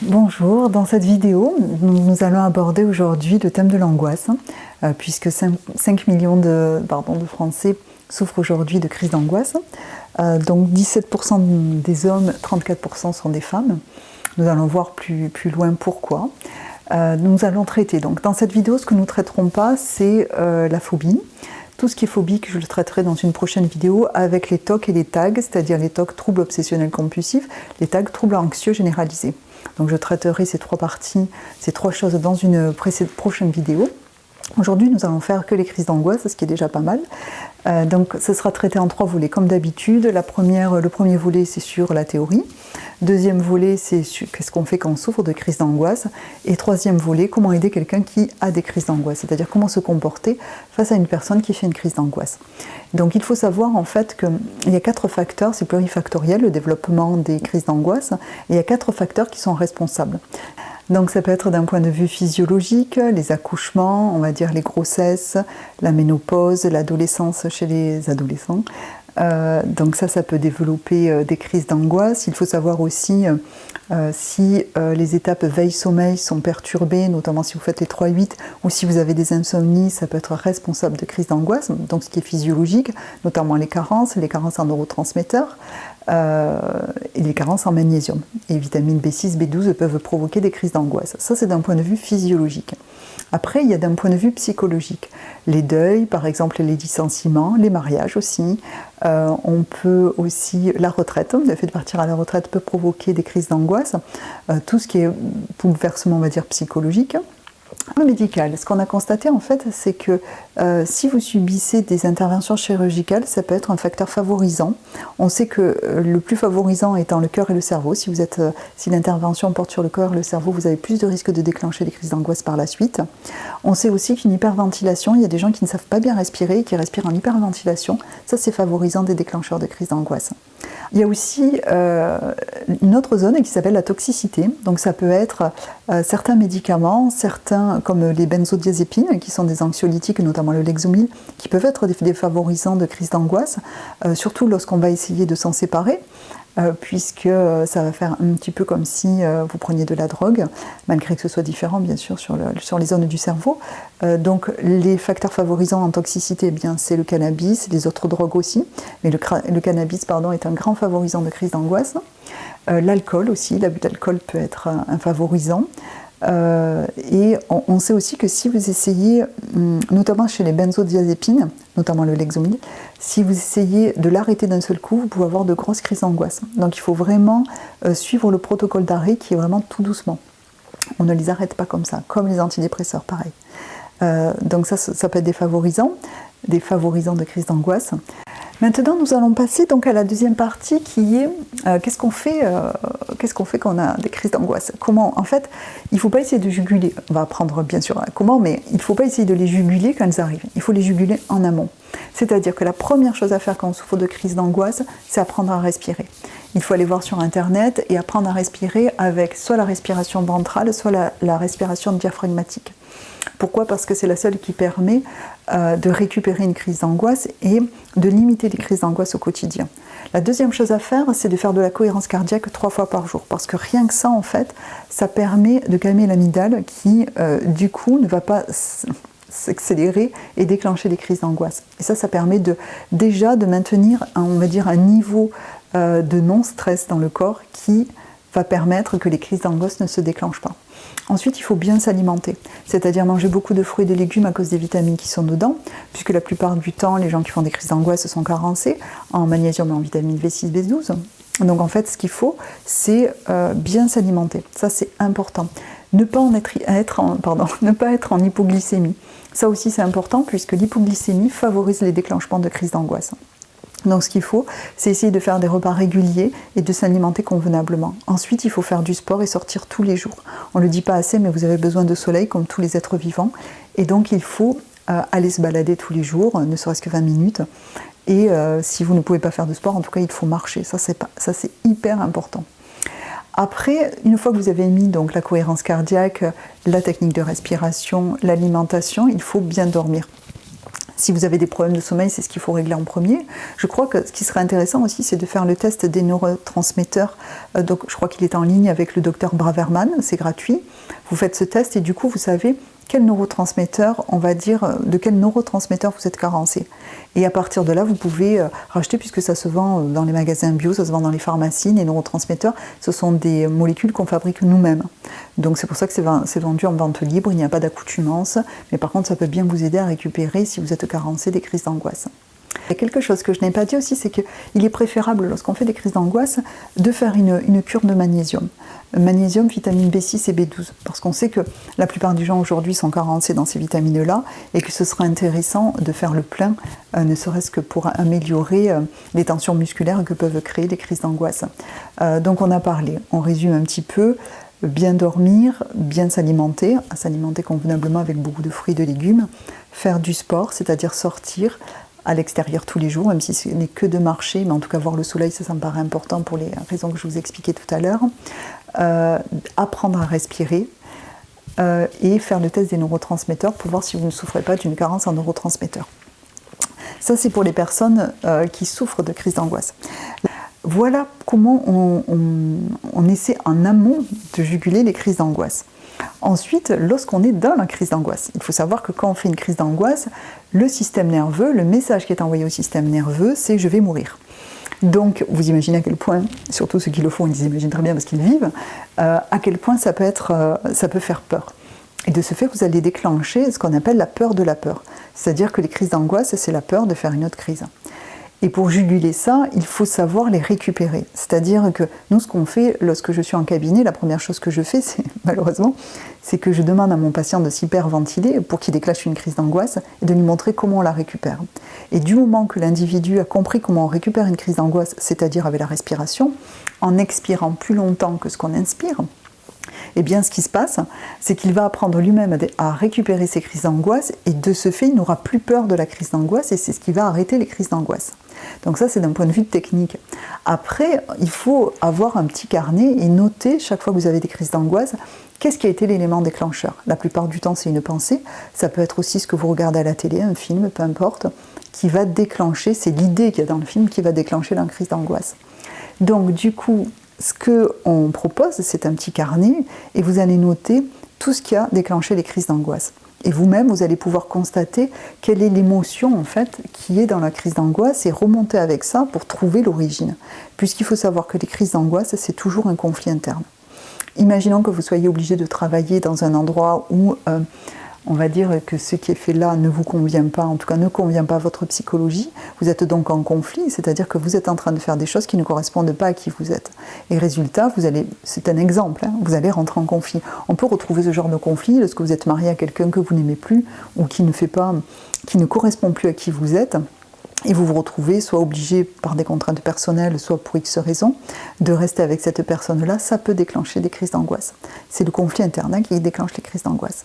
Bonjour, dans cette vidéo, nous allons aborder aujourd'hui le thème de l'angoisse, puisque 5 millions de Français souffrent aujourd'hui de crise d'angoisse. Donc 17% des hommes, 34% sont des femmes. Nous allons voir plus loin pourquoi. Nous allons traiter, donc dans cette vidéo, ce que nous ne traiterons pas, c'est la phobie. Tout ce qui est phobique, je le traiterai dans une prochaine vidéo avec les TOC et les TAG, c'est-à-dire les TOC troubles obsessionnels compulsifs, les TAG troubles anxieux généralisés. Donc je traiterai ces trois parties, ces trois choses dans une prochaine vidéo. Aujourd'hui, nous allons faire que les crises d'angoisse, ce qui est déjà pas mal. Donc ce sera traité en trois volets, comme d'habitude. Le premier volet, c'est sur la théorie. Deuxième volet, c'est sur qu'est-ce qu'on fait quand on souffre de crise d'angoisse. Et troisième volet, comment aider quelqu'un qui a des crises d'angoisse, c'est-à-dire comment se comporter face à une personne qui fait une crise d'angoisse. Donc il faut savoir en fait qu'il y a 4 facteurs, c'est plurifactoriel, le développement des crises d'angoisse, et il y a 4 facteurs qui sont responsables. Donc ça peut être d'un point de vue physiologique, les accouchements, on va dire les grossesses, la ménopause, l'adolescence chez les adolescents. Donc ça peut développer des crises d'angoisse. Il faut savoir aussi si les étapes veille-sommeil sont perturbées, notamment si vous faites les 3-8 ou si vous avez des insomnies, ça peut être responsable de crises d'angoisse. Donc ce qui est physiologique, notamment les carences en neurotransmetteurs. Et les carences en magnésium. Et vitamines B6, B12 peuvent provoquer des crises d'angoisse. Ça, c'est d'un point de vue physiologique. Après, il y a d'un point de vue psychologique. Les deuils, par exemple les licenciements, les mariages aussi. On peut aussi... La retraite, le fait de partir à la retraite peut provoquer des crises d'angoisse. Tout ce qui est bouleversement, on va dire, psychologique. Le médical, ce qu'on a constaté en fait, c'est que si vous subissez des interventions chirurgicales, ça peut être un facteur favorisant. On sait que le plus favorisant étant le cœur et le cerveau. Si l'intervention porte sur le cœur et le cerveau, vous avez plus de risques de déclencher des crises d'angoisse par la suite. On sait aussi qu'une hyperventilation, il y a des gens qui ne savent pas bien respirer, qui respirent en hyperventilation. Ça, c'est favorisant des déclencheurs de crises d'angoisse. Il y a aussi une autre zone qui s'appelle la toxicité. Donc ça peut être certains médicaments, comme les benzodiazépines, qui sont des anxiolytiques, notamment le Lexomil, qui peuvent être des favorisants de crises d'angoisse, surtout lorsqu'on va essayer de s'en séparer, puisque ça va faire un petit peu comme si vous preniez de la drogue, malgré que ce soit différent bien sûr sur les zones du cerveau. Donc les facteurs favorisants en toxicité, eh bien, c'est le cannabis, les autres drogues aussi, mais le cannabis est un grand favorisant de crise d'angoisse. L'alcool aussi, l'abus d'alcool peut être un favorisant. Et on sait aussi que si vous essayez, notamment chez les benzodiazépines, notamment le Lexomil, si vous essayez de l'arrêter d'un seul coup, vous pouvez avoir de grosses crises d'angoisse. Donc il faut vraiment suivre le protocole d'arrêt qui est vraiment tout doucement. On ne les arrête pas comme ça, comme les antidépresseurs, pareil. Donc ça peut être des favorisants de crise d'angoisse. Maintenant, nous allons passer donc à la deuxième partie qui est qu'est-ce qu'on fait quand on a des crises d'angoisse. Comment, en fait, il ne faut pas essayer de juguler. On va apprendre bien sûr comment, mais il ne faut pas essayer de les juguler quand elles arrivent. Il faut les juguler en amont. C'est-à-dire que la première chose à faire quand on souffre de crise d'angoisse, c'est apprendre à respirer. Il faut aller voir sur Internet et apprendre à respirer avec soit la respiration ventrale, soit la respiration diaphragmatique. Pourquoi ? Parce que c'est la seule qui permet de récupérer une crise d'angoisse et de limiter les crises d'angoisse au quotidien. La deuxième chose à faire, c'est de faire de la cohérence cardiaque 3 fois par jour. Parce que rien que ça, en fait, ça permet de calmer l'amygdale qui, du coup, ne va pas s'accélérer et déclencher des crises d'angoisse. Et ça permet déjà de maintenir, on va dire, un niveau de non-stress dans le corps qui va permettre que les crises d'angoisse ne se déclenchent pas. Ensuite, il faut bien s'alimenter, c'est-à-dire manger beaucoup de fruits et de légumes à cause des vitamines qui sont dedans, puisque la plupart du temps, les gens qui font des crises d'angoisse sont carencés en magnésium et en vitamine B6, B12. Donc en fait, ce qu'il faut, c'est bien s'alimenter. Ça, c'est important. Ne pas être en hypoglycémie. Ça aussi, c'est important, puisque l'hypoglycémie favorise les déclenchements de crises d'angoisse. Donc ce qu'il faut, c'est essayer de faire des repas réguliers et de s'alimenter convenablement. Ensuite, il faut faire du sport et sortir tous les jours. On ne le dit pas assez, mais vous avez besoin de soleil comme tous les êtres vivants. Et donc il faut aller se balader tous les jours, ne serait-ce que 20 minutes. Et si vous ne pouvez pas faire de sport, en tout cas, il faut marcher. Ça, c'est hyper important. Après, une fois que vous avez mis donc, la cohérence cardiaque, la technique de respiration, l'alimentation, il faut bien dormir. Si vous avez des problèmes de sommeil, c'est ce qu'il faut régler en premier. Je crois que ce qui serait intéressant aussi, c'est de faire le test des neurotransmetteurs. Donc, je crois qu'il est en ligne avec le docteur Braverman, c'est gratuit. Vous faites ce test et du coup, vous savez quel neurotransmetteur, on va dire, de quel neurotransmetteur vous êtes carencé. Et à partir de là, vous pouvez racheter, puisque ça se vend dans les magasins bio, ça se vend dans les pharmacies, les neurotransmetteurs, ce sont des molécules qu'on fabrique nous-mêmes. Donc c'est pour ça que c'est vendu en vente libre, il n'y a pas d'accoutumance, mais par contre ça peut bien vous aider à récupérer si vous êtes carencé des crises d'angoisse. Il y a quelque chose que je n'ai pas dit aussi, c'est qu'il est préférable, lorsqu'on fait des crises d'angoisse, de faire une cure de magnésium. Magnésium, vitamine B6 et B12, parce qu'on sait que la plupart des gens aujourd'hui sont carencés dans ces vitamines-là, et que ce sera intéressant de faire le plein, ne serait-ce que pour améliorer les tensions musculaires que peuvent créer les crises d'angoisse. Donc on a parlé, on résume un petit peu. Bien dormir, bien s'alimenter convenablement avec beaucoup de fruits et de légumes, faire du sport, c'est-à-dire sortir à l'extérieur tous les jours, même si ce n'est que de marcher, mais en tout cas voir le soleil, ça me paraît important pour les raisons que je vous expliquais tout à l'heure. Apprendre à respirer et faire le test des neurotransmetteurs pour voir si vous ne souffrez pas d'une carence en neurotransmetteurs. Ça, c'est pour les personnes qui souffrent de crise d'angoisse. Voilà comment on essaie en amont de juguler les crises d'angoisse. Ensuite, lorsqu'on est dans la crise d'angoisse, il faut savoir que quand on fait une crise d'angoisse, le système nerveux, le message qui est envoyé au système nerveux, c'est « je vais mourir ». Donc, vous imaginez à quel point, surtout ceux qui le font, ils imaginent très bien parce qu'ils vivent, à quel point ça peut faire peur. Et de ce fait, vous allez déclencher ce qu'on appelle la peur de la peur. C'est-à-dire que les crises d'angoisse, c'est la peur de faire une autre crise. Et pour juguler ça, il faut savoir les récupérer. C'est-à-dire que nous, ce qu'on fait lorsque je suis en cabinet, la première chose que je fais, malheureusement, c'est que je demande à mon patient de s'hyperventiler pour qu'il déclenche une crise d'angoisse et de lui montrer comment on la récupère. Et du moment que l'individu a compris comment on récupère une crise d'angoisse, c'est-à-dire avec la respiration, en expirant plus longtemps que ce qu'on inspire, eh bien, ce qui se passe, c'est qu'il va apprendre lui-même à récupérer ses crises d'angoisse et de ce fait, il n'aura plus peur de la crise d'angoisse et c'est ce qui va arrêter les crises d'angoisse. Donc ça, c'est d'un point de vue technique. Après, il faut avoir un petit carnet et noter, chaque fois que vous avez des crises d'angoisse, qu'est-ce qui a été l'élément déclencheur. La plupart du temps, c'est une pensée. Ça peut être aussi ce que vous regardez à la télé, un film, peu importe, qui va déclencher, c'est l'idée qu'il y a dans le film qui va déclencher la crise d'angoisse. Donc, du coup, ce qu'on propose, c'est un petit carnet et vous allez noter tout ce qui a déclenché les crises d'angoisse. Et vous-même, vous allez pouvoir constater quelle est l'émotion en fait qui est dans la crise d'angoisse et remonter avec ça pour trouver l'origine. Puisqu'il faut savoir que les crises d'angoisse, c'est toujours un conflit interne. Imaginons que vous soyez obligé de travailler dans un endroit où on va dire que ce qui est fait là ne vous convient pas, en tout cas ne convient pas à votre psychologie. Vous êtes donc en conflit, c'est-à-dire que vous êtes en train de faire des choses qui ne correspondent pas à qui vous êtes. Et résultat, c'est un exemple, vous allez rentrer en conflit. On peut retrouver ce genre de conflit lorsque vous êtes marié à quelqu'un que vous n'aimez plus ou qui ne correspond plus à qui vous êtes. Et vous vous retrouvez soit obligé par des contraintes personnelles, soit pour X raisons, de rester avec cette personne-là, ça peut déclencher des crises d'angoisse. C'est le conflit interne qui déclenche les crises d'angoisse.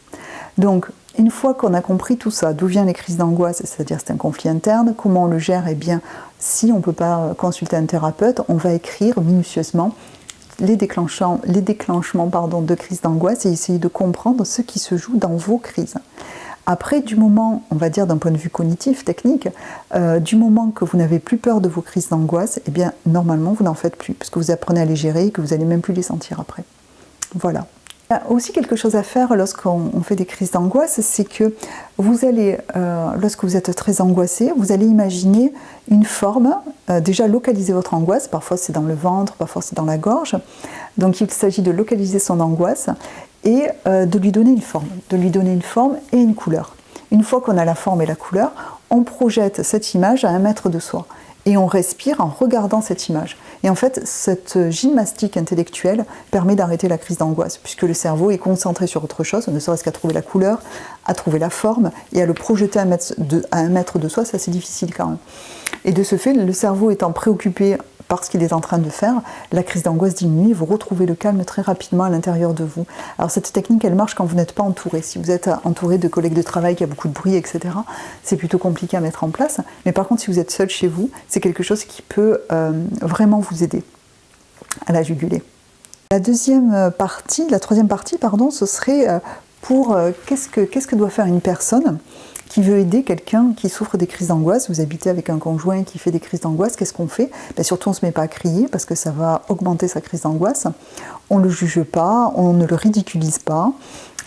Donc, une fois qu'on a compris tout ça, d'où viennent les crises d'angoisse, c'est-à-dire c'est un conflit interne, comment on le gère, eh bien, si on ne peut pas consulter un thérapeute, on va écrire minutieusement les déclenchements de crises d'angoisse et essayer de comprendre ce qui se joue dans vos crises. Après, du moment, on va dire d'un point de vue cognitif, technique, du moment que vous n'avez plus peur de vos crises d'angoisse, eh bien, normalement, vous n'en faites plus, puisque vous apprenez à les gérer et que vous n'allez même plus les sentir après. Voilà. Il y a aussi quelque chose à faire lorsqu'on fait des crises d'angoisse, c'est que vous allez, lorsque vous êtes très angoissé, vous allez imaginer une forme, déjà localiser votre angoisse, parfois c'est dans le ventre, parfois c'est dans la gorge, donc il s'agit de localiser son angoisse, et de lui donner une forme et une couleur. Une fois qu'on a la forme et la couleur, on projette cette image à 1 mètre de soi et on respire en regardant cette image. Et en fait, cette gymnastique intellectuelle permet d'arrêter la crise d'angoisse puisque le cerveau est concentré sur autre chose, ne serait-ce qu'à trouver la couleur, à trouver la forme et à le projeter à 1 mètre de soi, ça c'est difficile quand même. Et de ce fait, le cerveau étant préoccupé par ce qu'il est en train de faire, la crise d'angoisse diminue et vous retrouvez le calme très rapidement à l'intérieur de vous. Alors cette technique, elle marche quand vous n'êtes pas entouré. Si vous êtes entouré de collègues de travail, qui a beaucoup de bruit, etc., c'est plutôt compliqué à mettre en place. Mais par contre, si vous êtes seul chez vous, c'est quelque chose qui peut vraiment vous aider à la juguler. La troisième partie, ce serait pour qu'est-ce que doit faire une personne qui veut aider quelqu'un qui souffre des crises d'angoisse. Vous habitez avec un conjoint qui fait des crises d'angoisse, qu'est-ce qu'on fait? Surtout on ne se met pas à crier parce que ça va augmenter sa crise d'angoisse. On ne le juge pas, on ne le ridiculise pas.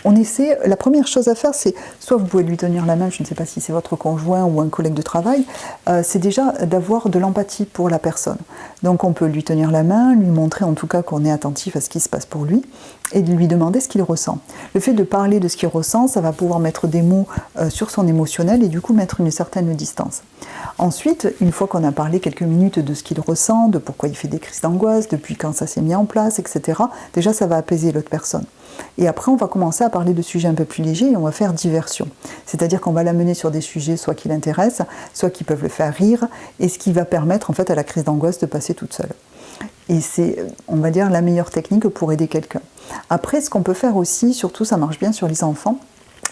On essaie, la première chose à faire, c'est soit vous pouvez lui tenir la main, je ne sais pas si c'est votre conjoint ou un collègue de travail, c'est déjà d'avoir de l'empathie pour la personne. Donc on peut lui tenir la main, lui montrer en tout cas qu'on est attentif à ce qui se passe pour lui et de lui demander ce qu'il ressent. Le fait de parler de ce qu'il ressent, ça va pouvoir mettre des mots sur son émotionnel et du coup mettre une certaine distance. Ensuite, une fois qu'on a parlé quelques minutes de ce qu'il ressent, de pourquoi il fait des crises d'angoisse, depuis quand ça s'est mis en place, etc., déjà ça va apaiser l'autre personne. Et après, on va commencer à parler de sujets un peu plus légers et on va faire diversion. C'est-à-dire qu'on va l'amener sur des sujets soit qui l'intéressent, soit qui peuvent le faire rire, et ce qui va permettre en fait à la crise d'angoisse de passer toute seule. Et c'est, on va dire, la meilleure technique pour aider quelqu'un. Après, ce qu'on peut faire aussi, surtout ça marche bien sur les enfants,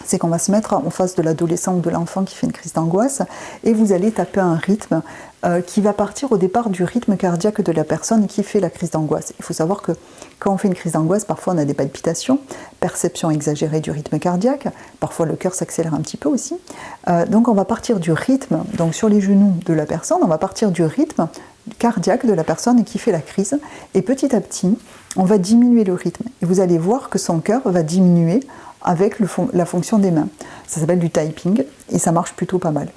c'est qu'on va se mettre en face de l'adolescent ou de l'enfant qui fait une crise d'angoisse et vous allez taper un rythme qui va partir au départ du rythme cardiaque de la personne qui fait la crise d'angoisse. Il faut savoir que quand on fait une crise d'angoisse, parfois on a des palpitations, perception exagérée du rythme cardiaque, parfois le cœur s'accélère un petit peu aussi. Donc on va partir du rythme, donc sur les genoux de la personne, on va partir du rythme cardiaque de la personne qui fait la crise et petit à petit, on va diminuer le rythme. Et vous allez voir que son cœur va diminuer avec la fonction des mains. Ça s'appelle du typing et ça marche plutôt pas mal.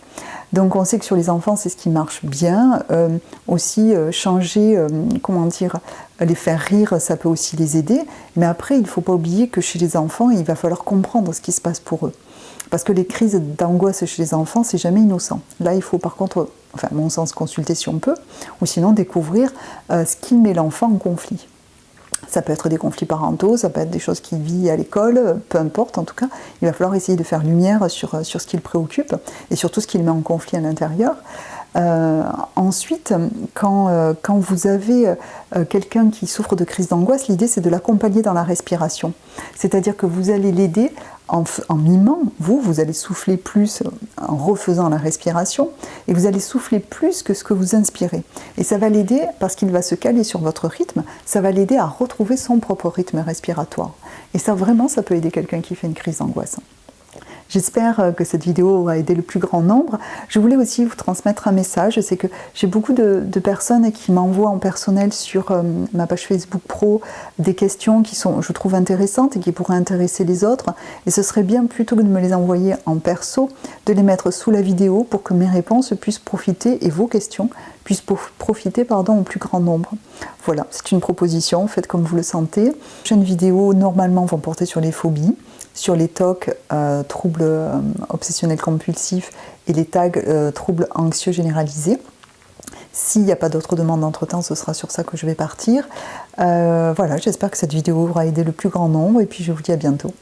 Donc on sait que sur les enfants, c'est ce qui marche bien. Aussi, changer, les faire rire, ça peut aussi les aider. Mais après, il ne faut pas oublier que chez les enfants, il va falloir comprendre ce qui se passe pour eux. Parce que les crises d'angoisse chez les enfants, c'est jamais innocent. Là, il faut par contre, enfin, à mon sens, consulter si on peut, ou sinon découvrir ce qui met l'enfant en conflit. Ça peut être des conflits parentaux, ça peut être des choses qu'il vit à l'école, peu importe en tout cas. Il va falloir essayer de faire lumière sur ce qui le préoccupe et surtout ce qui le met en conflit à l'intérieur. Ensuite, quand vous avez quelqu'un qui souffre de crise d'angoisse, l'idée c'est de l'accompagner dans la respiration. C'est-à-dire que vous allez l'aider en mimant, vous allez souffler plus en refaisant la respiration et vous allez souffler plus que ce que vous inspirez. Et ça va l'aider, parce qu'il va se caler sur votre rythme, ça va l'aider à retrouver son propre rythme respiratoire. Et ça vraiment, ça peut aider quelqu'un qui fait une crise d'angoisse. J'espère que cette vidéo aura aidé le plus grand nombre. Je voulais aussi vous transmettre un message, c'est que j'ai beaucoup de personnes qui m'envoient en personnel sur ma page Facebook Pro des questions qui sont, je trouve, intéressantes et qui pourraient intéresser les autres. Et ce serait bien, plutôt que de me les envoyer en perso, de les mettre sous la vidéo pour que mes réponses puissent profiter, et vos questions puissent profiter au plus grand nombre. Voilà, c'est une proposition, faites comme vous le sentez. Les prochaines vidéos, normalement, vont porter sur les phobies, sur les TOC, troubles obsessionnels compulsifs, et les tags, troubles anxieux généralisés. S'il n'y a pas d'autres demandes entre-temps, ce sera sur ça que je vais partir. Voilà, j'espère que cette vidéo aura aidé le plus grand nombre, et puis je vous dis à bientôt.